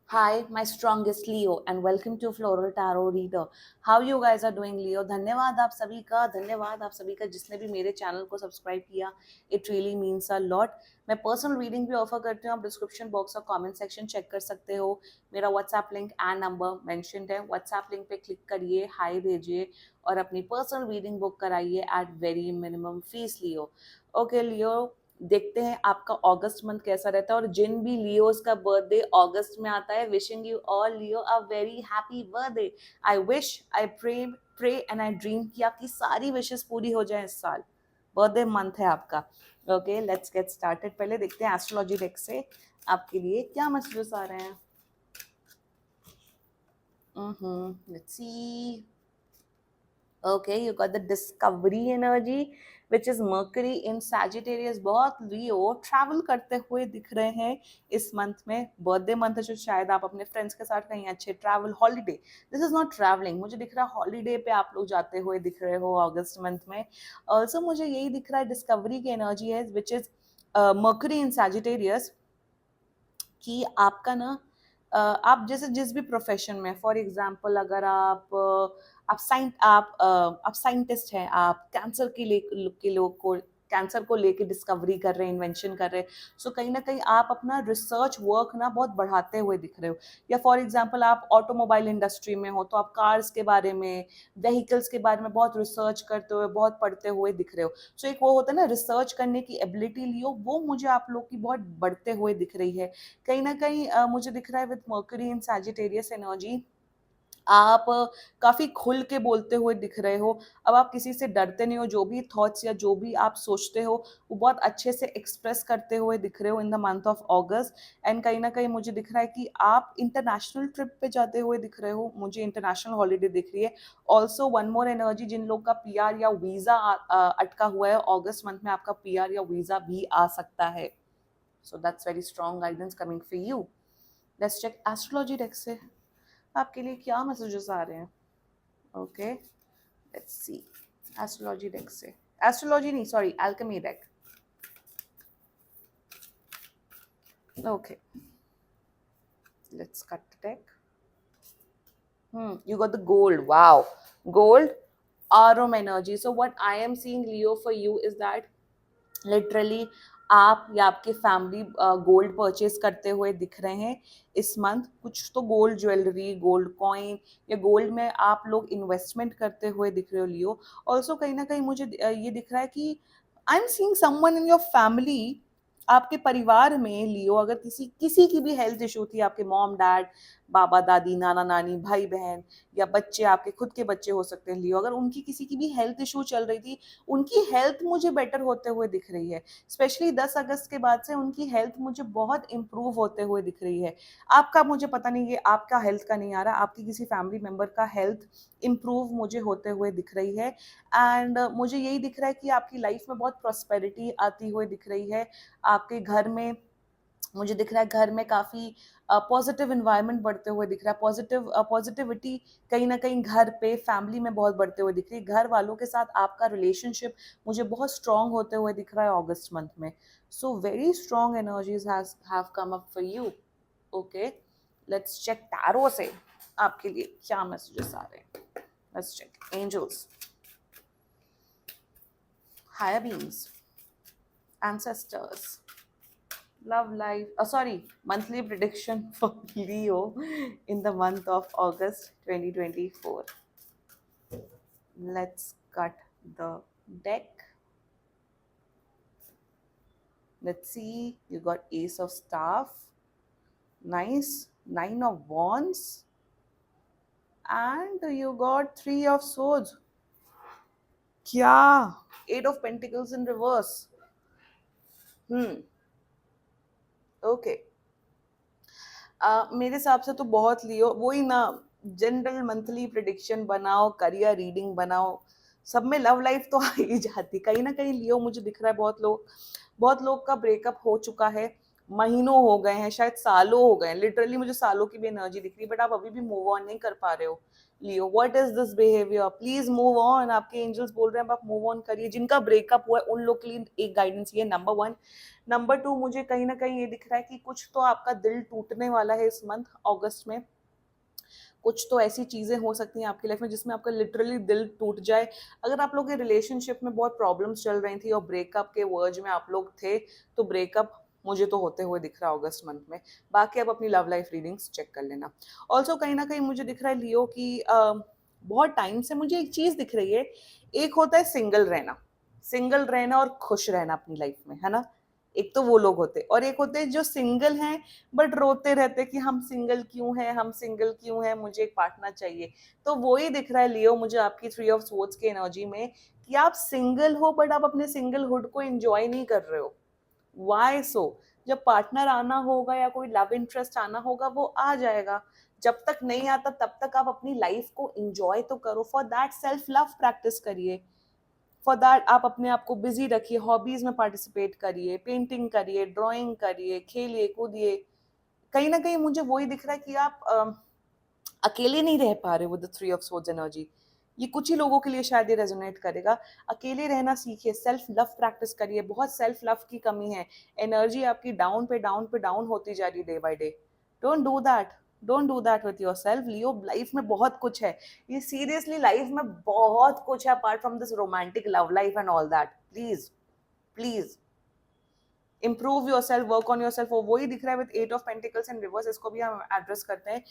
Hi, my strongest Leo, and welcome to Floral Tarot Reader. How you guys are doing, Leo? धन्यवाद आप सभी का जिसने भी मेरे चैनल को सब्सक्राइब किया. It really means a lot. मैं पर्सनल रीडिंग भी ऑफर करती हूँ. आप डिस्क्रिप्शन बॉक्स और कमेंट सेक्शन चेक कर सकते हो. मेरा WhatsApp link and number mentioned है. व्हाट्सएप लिंक पे क्लिक करिए, हाई भेजिए और अपनी पर्सनल रीडिंग बुक कराइए at very minimum fees, Leo. Okay लियो, देखते हैं आपका अगस्त मंथ कैसा रहता है. और जिन भी लियोस का बर्थडे अगस्त में आता है, wishing you all Leo a very happy birthday. I wish, I pray and I dream कि आपकी सारी विशेस पूरी हो जाए इस साल. बर्थडे मंथ है आपका. Okay, let's get started. पहले देखते हैं एस्ट्रोलॉजी डेक से आपके लिए क्या मैसेजेस आ रहे हैं. Let's see. Okay, you got the discovery energy, which is Mercury in Sagittarius. बहुत लियो ट्रैवल करते हुए दिख रहे हैं इस मंथ में. बर्थडे मंथ है, जो शायद आप अपने फ्रेंड्स के साथ कहीं अच्छे travel holiday. This is not travelling, मुझे दिख रहा है हॉलीडे पे आप लोग जाते हुए दिख रहे हो अगस्त मंथ में. ऑल्सो मुझे यही दिख रहा है डिस्कवरी की एनर्जी है, which is mercury in Sagittarius. कि आपका ना आप जैसे जिस भी प्रोफेशन में, फॉर एग्जांपल अगर आप साइंटिस्ट हैं, आप कैंसर के लोग को कैंसर को लेके डिस्कवरी कर रहे हैं, इन्वेंशन कर रहे हैं. सो कहीं ना कहीं आप अपना रिसर्च वर्क ना बहुत बढ़ाते हुए दिख रहे हो. या फॉर एग्जांपल आप ऑटोमोबाइल इंडस्ट्री में हो तो आप कार्स के बारे में, व्हीकल्स के बारे में बहुत रिसर्च करते हुए, बहुत पढ़ते हुए दिख रहे हो. सो एक वो होता है ना रिसर्च करने की एबिलिटी, लियो, वो मुझे आप लोग की बहुत बढ़ते हुए दिख रही है. कहीं ना कहीं मुझे दिख रहा है with mercury in Sagittarius energy, आप काफी खुल के बोलते हुए दिख रहे हो. अब आप किसी से डरते नहीं हो. जो भी थॉट्स या जो भी आप सोचते हो वो बहुत अच्छे से एक्सप्रेस करते हुए दिख रहे हो in the month of August. And कहीं ना कहीं मुझे दिख रहा है कि आप इंटरनेशनल ट्रिप पे जाते हुए दिख रहे हो. मुझे इंटरनेशनल हॉलीडे दिख रही है. ऑल्सो वन मोर एनर्जी, जिन लोग का पीआर या वीजा अटका हुआ है, अगस्त मंथ में आपका पीआर या वीजा भी आ सकता है. So that's very strong guidance coming for you. Let's check astrology deck से आपके लिए क्या मैसेजेस आ रहे हैं. Okay, let's see. Astrology deck से, एस्ट्रोलॉजी नहीं, sorry, alchemy deck. Okay, let's cut the deck. You got the gold. Wow, gold, arum energy. So what I am seeing, Leo, for you is that literally आप या आपके family gold purchase करते हुए दिख रहे हैं इस मंथ. कुछ तो गोल्ड ज्वेलरी, गोल्ड कॉइन या गोल्ड में आप लोग इन्वेस्टमेंट करते हुए दिख रहे हो, लियो. ऑल्सो कहीं ना कहीं मुझे ये दिख रहा है कि आई am seeing someone in your family. आपके परिवार में, लियो, अगर किसी किसी की भी हेल्थ इशू थी, आपके मॉम डैड, बाबा दादी, नाना नानी, भाई बहन या बच्चे, आपके खुद के बच्चे हो सकते हैं, लियो, अगर उनकी किसी की भी हेल्थ इशू चल रही थी, उनकी हेल्थ मुझे बेटर होते हुए दिख रही है. स्पेशली 10 अगस्त के बाद से उनकी हेल्थ मुझे बहुत इंप्रूव होते हुए दिख रही है. आपका मुझे पता नहीं, ये आपका हेल्थ का नहीं आ रहा, आपकी किसी फैमिली मेंबर का हेल्थ इंप्रूव मुझे होते हुए दिख रही है. एंड मुझे यही दिख रहा है कि आपकी लाइफ में बहुत प्रॉस्पेरिटी आती हुई दिख रही है. आपके घर में मुझे दिख रहा है, घर में काफी पॉजिटिव इन्वायरमेंट बढ़ते हुए दिख रहा है. पॉजिटिविटी कहीं ना कहीं घर पे, फैमिली में बहुत बढ़ते हुए दिख रही है. घर वालों के साथ आपका रिलेशनशिप मुझे बहुत स्ट्रांग होते हुए दिख रहा है अगस्त मंथ में. So very strong energies have come up for you. Okay, let's check tarot से आपके लिए क्या मैसेजेस आ रहे हैं. Let's check angels, higher beings, ancestors, love life, sorry, monthly prediction for Leo in the month of August 2024. Let's cut the deck. Let's see, you got Ace of Staff, nice, Nine of Wands, and you got Three of Swords. क्या? Eight of Pentacles in reverse. Okay. मेरे हिसाब से तो बहुत लियो, वही ना, general monthly prediction बनाओ, career reading बनाओ, सब में लव लाइफ तो आ ही जाती. कहीं ना कहीं लियो मुझे दिख रहा है बहुत लोग का ब्रेकअप हो चुका है. महीनों हो गए हैं, शायद सालों हो गए हैं, लिटरली मुझे सालों की भी एनर्जी दिख रही है, बट आप अभी भी मूव ऑन नहीं कर पा रहे हो। Leo, what is this behaviour, please move on. आपके एंजल्स बोल रहे हैं आप मूव ऑन करिए। जिनका ब्रेकअप हुआ है उन लोग के लिए एक गाइडेंस ये, नंबर वन। नंबर टू, मुझे कहीं ना कहीं ये दिख रहा है कि कुछ तो आपका दिल टूटने वाला है इस मंथ अगस्त में। कुछ तो ऐसी चीजें हो सकती हैं आपकी लाइफ में जिसमें आपका लिटरली दिल टूट जाए। अगर आप लोग के रिलेशनशिप में बहुत प्रॉब्लम्स चल रही थी और ब्रेकअप के वर्ज में आप लोग थे, तो ब्रेकअप मुझे तो होते हुए दिख रहा है अगस्त मंथ में। बाकी आप अपनी लव लाइफ रीडिंग्स चेक कर लेना। ऑल्सो कहीं ना कहीं मुझे दिख रहा है लियो की बहुत टाइम से मुझे एक चीज दिख रही है। एक होता है सिंगल रहना, सिंगल रहना और खुश रहना अपनी लाइफ में, है ना। एक तो वो लोग होते, और एक होते हैं जो सिंगल हैं बट रोते रहते कि हम सिंगल क्यों हैं, हम सिंगल क्यों हैं, मुझे एक पार्टनर चाहिए। तो वो ही दिख रहा है लियो मुझे आपकी थ्री ऑफ स्वॉर्ड्स की एनर्जी में, कि आप सिंगल हो बट आप अपने सिंगलहुड को एंजॉय नहीं कर रहे हो। वाई सो? जब पार्टनर आना होगा या कोई लव इंटरेस्ट आना होगा वो आ जाएगा। जब तक नहीं आता तब तक आप अपनी लाइफ को एंजॉय तो करो। For that self love practice करिए। फॉर दैट आप अपने आप को बिजी रखिए, हॉबीज में पार्टिसिपेट करिए, पेंटिंग करिए, ड्राइंग करिए, खेलिए कूदिए। कहीं ना कहीं मुझे वही दिख रहा है कि आप अकेले नहीं रह पा रहे with the three of swords energy. ये कुछ ही लोगों के लिए शायद ये रेजोनेट करेगा। अकेले रहना सीखिए, सेल्फ लव प्रैक्टिस करिए। बहुत सेल्फ लव की कमी है, एनर्जी आपकी डाउन पे डाउन पे डाउन होती जा रही day by day. Don't do that, don't do that with your self Leo. Life में बहुत कुछ है, ये सीरियसली लाइफ में बहुत कुछ है apart from this romantic love life and all that. Please, please improve yourself, work on yourself. वही दिख रहा है with eight of pentacles and reverse, इसको भी हम एड्रेस करते हैं।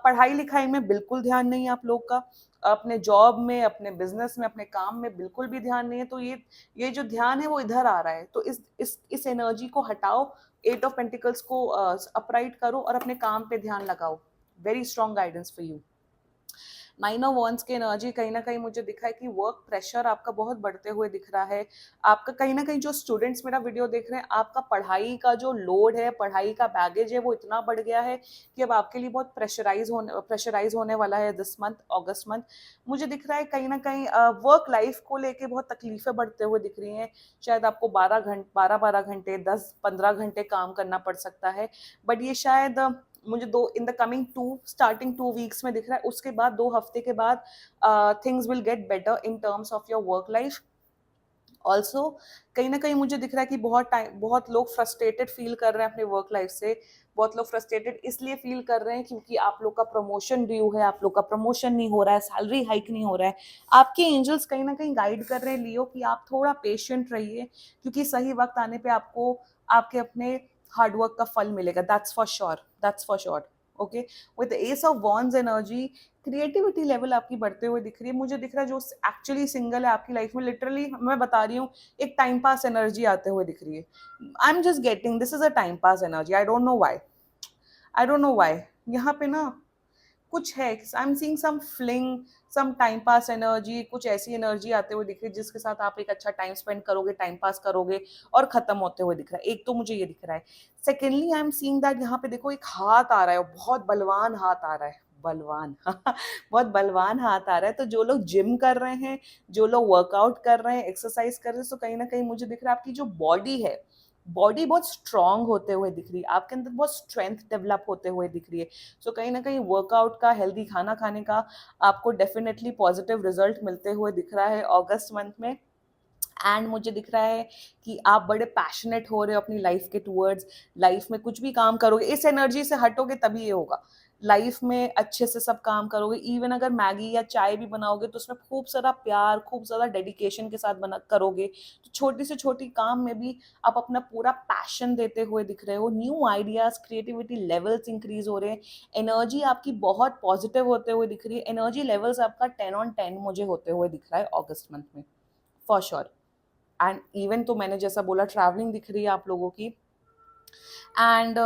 पढ़ाई लिखाई में बिल्कुल ध्यान नहीं है आप लोग का, अपने जॉब में, अपने बिजनेस में, अपने काम में बिल्कुल भी ध्यान नहीं है। तो ये जो ध्यान है वो इधर आ रहा है, तो इस एनर्जी को हटाओ। एट ऑफ पेंटिकल्स को अपराइट करो और अपने काम पे ध्यान लगाओ। Very strong guidance for you. Nine of wands की एनर्जी कहीं ना कहीं मुझे दिखा है कि वर्क प्रेशर आपका बहुत बढ़ते हुए दिख रहा है। आपका कहीं ना कहीं जो स्टूडेंट्स मेरा वीडियो देख रहे हैं, आपका पढ़ाई का जो लोड है, पढ़ाई का बैगेज है, वो इतना बढ़ गया है कि अब आपके लिए बहुत प्रेशराइज होने वाला है दिस मंथ, अगस्त मंथ। मुझे दिख रहा है कहीं ना कहीं वर्क लाइफ को लेके बहुत तकलीफें बढ़ते हुए दिख रही हैं। शायद आपको 12 घंटे 10-15 घंटे काम करना पड़ सकता है। बट ये शायद मुझे दो in the coming starting 2 weeks में दिख रहा है। उसके बाद 2 हफ्ते के बाद things will get better in terms of your work life. Also कहीं ना कहीं मुझे दिख रहा है कि बहुत लोग फ्रस्ट्रेटेड फील कर रहे हैं अपने वर्क लाइफ से। बहुत लोग फ्रस्ट्रेटेड इसलिए फील कर रहे हैं क्योंकि आप लोग का प्रमोशन ड्यू है, आप लोग का प्रमोशन नहीं हो रहा है, सैलरी हाइक नहीं हो रहा है। आपके एंजल्स कहीं ना कहीं गाइड कर रहे हैं लियो कि आप थोड़ा पेशेंट रहिए, क्योंकि सही वक्त आने पे आपको आपके अपने हार्डवर्क का फल मिलेगा। That's for sure, that's for sure. Okay, with S of wands energy creativity level आपकी बढ़ते हुए दिख रही है। मुझे दिख रहा है जो एक्चुअली सिंगल है आपकी लाइफ में, लिटरली मैं बता रही हूँ, एक टाइम पास एनर्जी आते हुए दिख रही है। I am just getting this is a time pass energy. I don't know why, I don't know why. यहाँ पे ना कुछ है, I am seeing some fling, some time pass energy. कुछ ऐसी एनर्जी आते हुए दिख रही है जिसके साथ आप एक अच्छा टाइम स्पेंड करोगे, टाइम पास करोगे, और खत्म होते हुए दिख रहा है। एक तो मुझे ये दिख रहा है। Secondly I am seeing that यहाँ पे देखो एक हाथ आ रहा है, बहुत बलवान हाथ आ रहा है, बलवान बहुत बलवान हाथ आ रहा है। तो जो लोग जिम कर रहे हैं, जो लोग वर्कआउट कर रहे हैं, एक्सरसाइज कर रहे हैं, तो कहीं ना कहीं मुझे दिख रहा है आपकी जो बॉडी है, बॉडी बहुत स्ट्रांग होते हुए दिख रही है, आपके अंदर बहुत स्ट्रेंथ डेवलप होते हुए दिख रही है। सो कहीं ना कहीं वर्कआउट का, हेल्दी खाना खाने का आपको डेफिनेटली पॉजिटिव रिजल्ट मिलते हुए दिख रहा है अगस्त मंथ में। एंड मुझे दिख रहा है कि आप बड़े पैशनेट हो रहे हो अपनी लाइफ के टूवर्ड्स। लाइफ में कुछ भी काम करोगे, इस एनर्जी से हटोगे तभी ये होगा। लाइफ में अच्छे से सब काम करोगे, इवन अगर मैगी या चाय भी बनाओगे तो उसमें खूब सारा प्यार, खूब सारा डेडिकेशन के साथ बना करोगे। तो छोटी से छोटी काम में भी आप अपना पूरा पैशन देते हुए दिख रहे हो। New ideas, creativity levels increase हो रहे हैं। एनर्जी आपकी बहुत पॉजिटिव होते हुए दिख रही है। एनर्जी लेवल्स आपका 10 on 10 मुझे होते हुए दिख रहा है अगस्त मंथ में, फॉर श्योर। एंड इवन तो मैंने जैसा बोला, ट्रैवलिंग दिख रही है आप लोगों की। एंड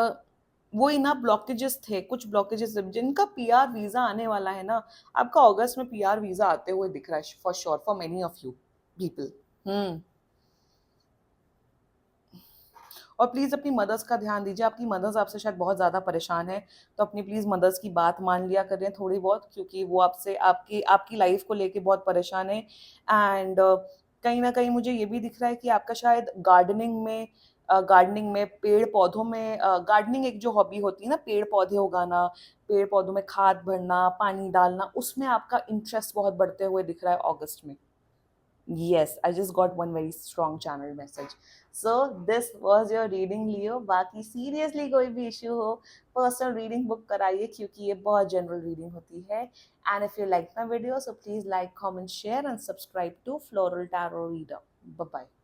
वही ना, ब्लॉकेजेस थे, कुछ ब्लॉकेजेस जिनका पीआर वीजा आने वाला है ना, आपका अगस्त में पीआर वीजा आते हुए दिख रहा है for sure, for many of you people. और प्लीज अपनी मदर्स का ध्यान दीजिए, आपकी मदर्स आपसे शायद बहुत ज्यादा परेशान है। तो अपनी प्लीज मदर्स की बात मान लिया करें थोड़ी बहुत, क्योंकि वो आपसे आपकी आपकी लाइफ को लेके बहुत परेशान है। एंड कहीं ना कहीं मुझे ये भी दिख रहा है कि आपका शायद गार्डनिंग में गार्डनिंग में, पेड़ पौधों में, गार्डनिंग एक जो हॉबी होती है ना, पेड़ पौधे उगाना, पेड़ पौधों में खाद भरना, पानी डालना, उसमें आपका इंटरेस्ट बहुत बढ़ते हुए दिख रहा है अगस्त में. Yes, I just got one very strong channel message. So this was your reading, Leo. बाकी seriously कोई भी issue हो, personal reading book कराइए, क्योंकि ये बहुत general reading होती है. And if you like my video, so please like, comment, share and subscribe to Floral Tarot Reader. Bye bye.